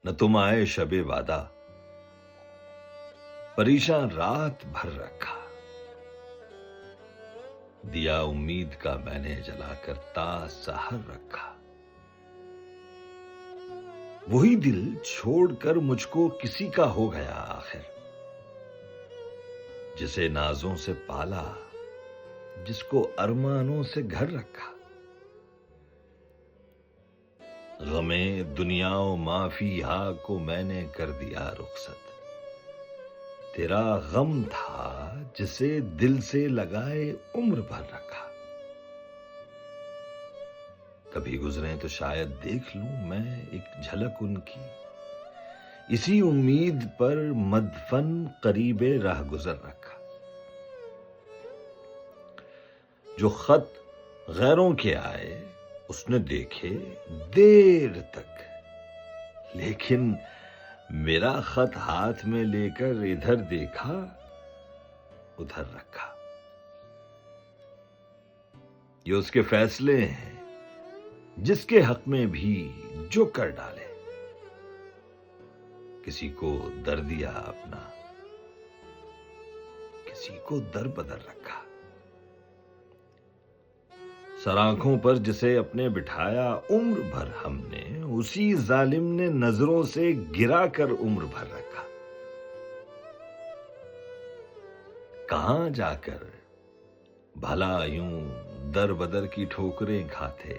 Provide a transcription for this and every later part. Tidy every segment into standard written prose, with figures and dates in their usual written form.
نہ تم آئے شب وعدہ، پریشان رات بھر رکھا، دیا امید کا میں نے جلا کر تا سحر رکھا۔ وہی دل چھوڑ کر مجھ کو کسی کا ہو گیا آخر، جسے نازوں سے پالا، جس کو ارمانوں سے گھر رکھا۔ غمے دنیا و ما فیہا کو میں نے کر دیا رخصت، تیرا غم تھا جسے دل سے لگائے عمر بھر رکھا۔ کبھی گزرے تو شاید دیکھ لوں میں ایک جھلک ان کی، اسی امید پر مدفن قریب راہ گزر رکھا۔ جو خط غیروں کے آئے اس نے دیکھے دیر تک، لیکن میرا خط ہاتھ میں لے کر ادھر دیکھا ادھر رکھا۔ یہ اس کے فیصلے ہیں، جس کے حق میں بھی جو کر ڈالے۔ کسی کو در دیا اپنا، کسی کو در بدر رکھا۔ سر آنکھوں پر جسے اپنے بٹھایا عمر بھر ہم نے، اسی ظالم نے نظروں سے گرا کر عمر بھر رکھا۔ کہاں جا کر بھلا یوں در بدر کی ٹھوکریں کھاتے،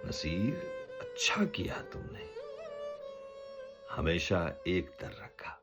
نصیر اچھا کیا تم نے، ہمیشہ ایک در رکھا۔